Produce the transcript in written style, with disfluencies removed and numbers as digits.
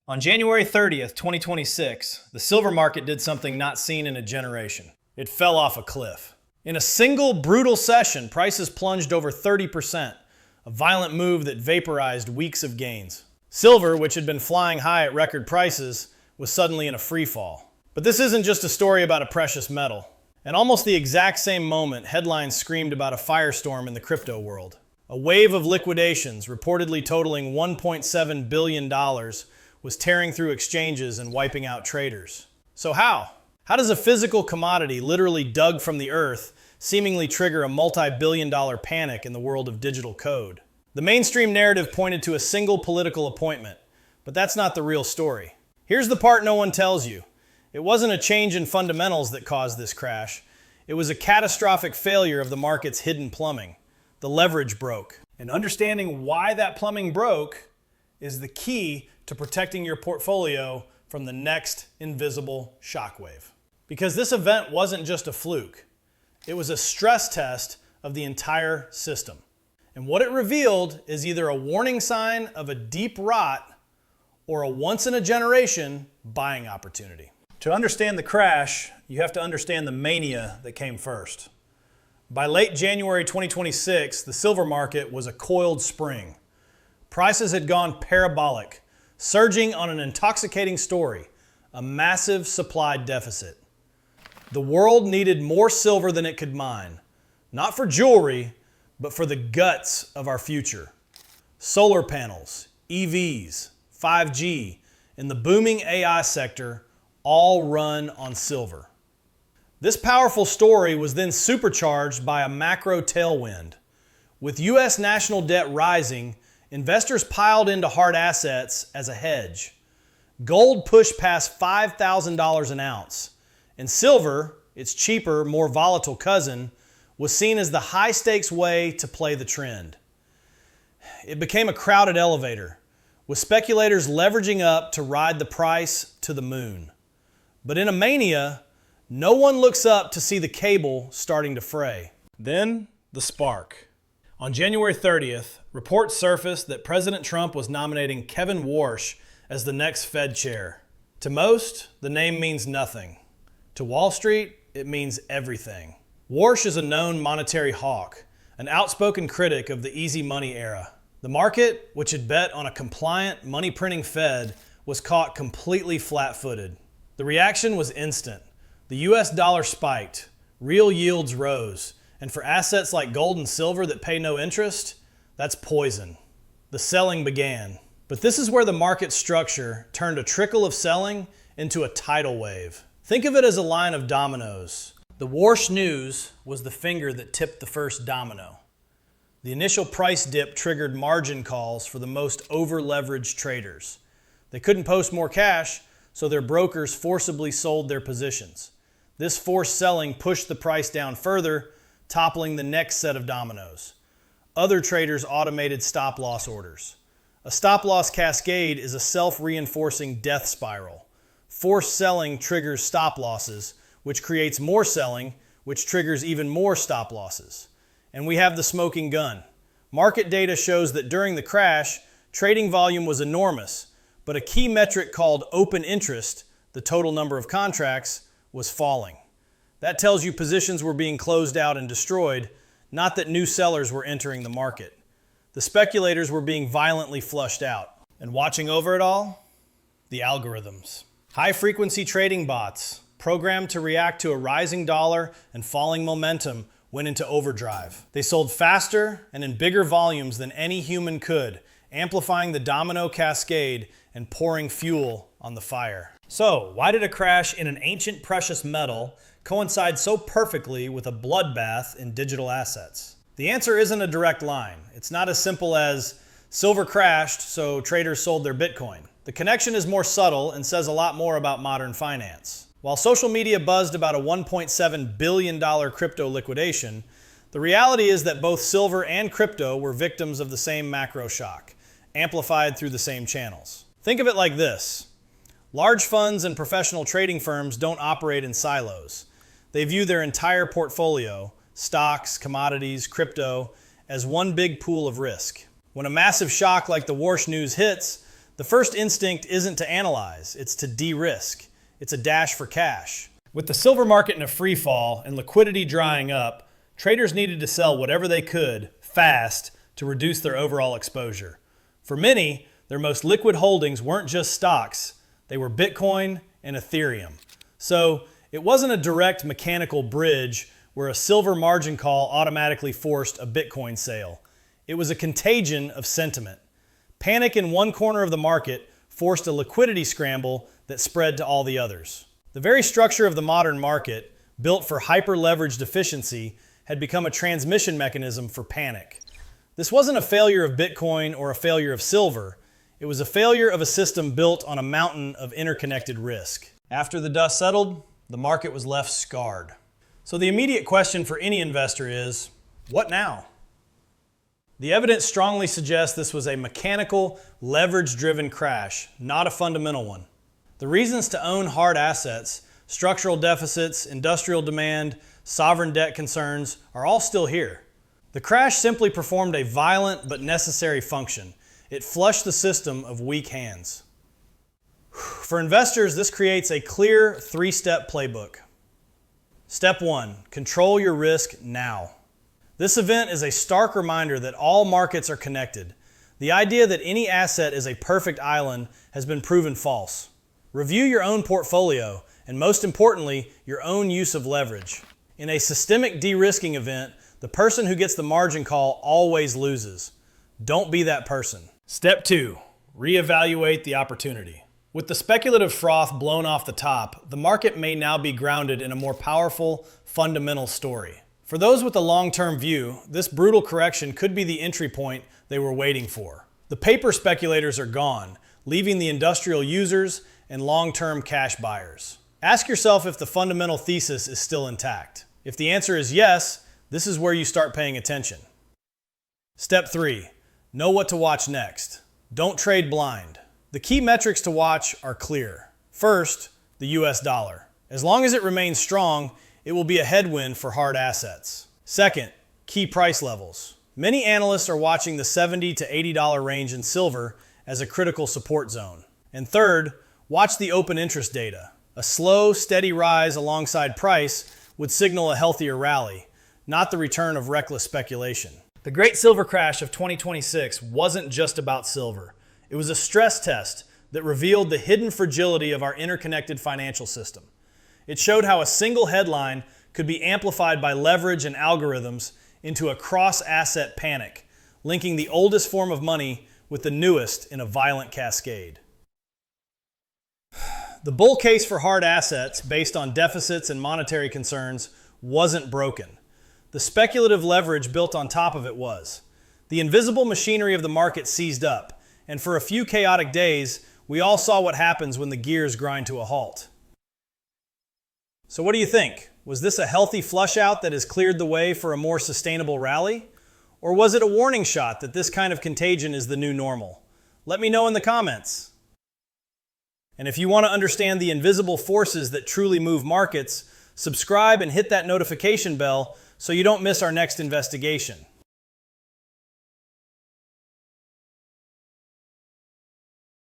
On January 30th, 2026, the silver market did something not seen in a generation. It fell off a cliff. In a single brutal session, prices plunged over 30%, a violent move that vaporized weeks of gains. Silver, which had been flying high at record prices, was suddenly in a free fall. But this isn't just a story about a precious metal. At almost the exact same moment, headlines screamed about a firestorm in the crypto world. A wave of liquidations, reportedly totaling $1.7 billion, was tearing through exchanges and wiping out traders. So how? How does a physical commodity literally dug from the earth seemingly trigger a multi-billion-dollar panic in the world of digital code? The mainstream narrative pointed to a single political appointment, but that's not the real story. Here's the part no one tells you. It wasn't a change in fundamentals that caused this crash. It was a catastrophic failure of the market's hidden plumbing. The leverage broke. And understanding why that plumbing broke is the key to protecting your portfolio from the next invisible shockwave. Because this event wasn't just a fluke. It was a stress test of the entire system. And what it revealed is either a warning sign of a deep rot or a once-in-a-generation buying opportunity. To understand the crash, you have to understand the mania that came first. By late January 2026, the silver market was a coiled spring. Prices had gone parabolic, surging on an intoxicating story, a massive supply deficit. The world needed more silver than it could mine, not for jewelry, but for the guts of our future. Solar panels, EVs, 5G, and the booming AI sector all run on silver. This powerful story was then supercharged by a macro tailwind. With US national debt rising, investors piled into hard assets as a hedge. Gold pushed past $5,000 an ounce, and silver, its cheaper, more volatile cousin, was seen as the high-stakes way to play the trend. It became a crowded elevator, with speculators leveraging up to ride the price to the moon. But in a mania, no one looks up to see the cable starting to fray. Then, the spark. On January 30th, reports surfaced that President Trump was nominating Kevin Warsh as the next Fed chair. To most, the name means nothing. To Wall Street, it means everything. Warsh is a known monetary hawk, an outspoken critic of the easy money era. The market, which had bet on a compliant, money-printing Fed, was caught completely flat-footed. The reaction was instant. The US dollar spiked, real yields rose, and for assets like gold and silver that pay no interest, that's poison. The selling began. But this is where the market structure turned a trickle of selling into a tidal wave. Think of it as a line of dominoes. The Warsh news was the finger that tipped the first domino. The initial price dip triggered margin calls for the most over-leveraged traders. They couldn't post more cash, so their brokers forcibly sold their positions. This forced selling pushed the price down further, toppling the next set of dominoes. Other traders automated stop-loss orders. A stop-loss cascade is a self-reinforcing death spiral. Forced selling triggers stop-losses, which creates more selling, which triggers even more stop-losses. And we have the smoking gun. Market data shows that during the crash, trading volume was enormous, but a key metric called open interest, the total number of contracts, was falling. That tells you positions were being closed out and destroyed, not that new sellers were entering the market. The speculators were being violently flushed out. And watching over it all? The algorithms. High-frequency trading bots, programmed to react to a rising dollar and falling momentum, went into overdrive. They sold faster and in bigger volumes than any human could, amplifying the domino cascade and pouring fuel on the fire. So, why did a crash in an ancient precious metal coincide so perfectly with a bloodbath in digital assets? The answer isn't a direct line. It's not as simple as silver crashed, so traders sold their Bitcoin. The connection is more subtle and says a lot more about modern finance. While social media buzzed about a $1.7 billion crypto liquidation, the reality is that both silver and crypto were victims of the same macro shock, amplified through the same channels. Think of it like this. Large funds and professional trading firms don't operate in silos. They view their entire portfolio, stocks, commodities, crypto, as one big pool of risk. When a massive shock like the Warsh news hits, The first instinct isn't to analyze, it's to de-risk. It's a dash for cash. With the silver market in a free fall and liquidity drying up, traders needed to sell whatever they could fast to reduce their overall exposure. For many, their most liquid holdings weren't just stocks, they were Bitcoin and Ethereum. So it wasn't a direct mechanical bridge where a silver margin call automatically forced a Bitcoin sale. It was a contagion of sentiment. Panic in one corner of the market forced a liquidity scramble that spread to all the others. The very structure of the modern market, built for hyper-leveraged efficiency, had become a transmission mechanism for panic. This wasn't a failure of Bitcoin or a failure of silver. It was a failure of a system built on a mountain of interconnected risk. After the dust settled, the market was left scarred. So the immediate question for any investor is, what now? The evidence strongly suggests this was a mechanical, leverage-driven crash, not a fundamental one. The reasons to own hard assets, structural deficits, industrial demand, sovereign debt concerns, are all still here. The crash simply performed a violent but necessary function. It flushed the system of weak hands. For investors, this creates a clear three-step playbook. Step 1, control your risk now. This event is a stark reminder that all markets are connected. The idea that any asset is a perfect island has been proven false. Review your own portfolio, and most importantly, your own use of leverage. In a systemic de-risking event, the person who gets the margin call always loses. Don't be that person. Step 2, reevaluate the opportunity. With the speculative froth blown off the top, the market may now be grounded in a more powerful, fundamental story. For those with a long-term view, this brutal correction could be the entry point they were waiting for. The paper speculators are gone, leaving the industrial users and long-term cash buyers. Ask yourself if the fundamental thesis is still intact. If the answer is yes, this is where you start paying attention. Step 3, know what to watch next. Don't trade blind. The key metrics to watch are clear. First, the US dollar. As long as it remains strong, it will be a headwind for hard assets. Second, key price levels. Many analysts are watching the $70 to $80 range in silver as a critical support zone. And third, watch the open interest data. A slow, steady rise alongside price would signal a healthier rally, not the return of reckless speculation. The great silver crash of 2026 wasn't just about silver. It was a stress test that revealed the hidden fragility of our interconnected financial system. It showed how a single headline could be amplified by leverage and algorithms into a cross-asset panic, linking the oldest form of money with the newest in a violent cascade. The bull case for hard assets, based on deficits and monetary concerns, wasn't broken. The speculative leverage built on top of it was. The invisible machinery of the market seized up, and for a few chaotic days, we all saw what happens when the gears grind to a halt. So what do you think? Was this a healthy flush out that has cleared the way for a more sustainable rally? Or was it a warning shot that this kind of contagion is the new normal? Let me know in the comments. And if you want to understand the invisible forces that truly move markets, subscribe and hit that notification bell so you don't miss our next investigation.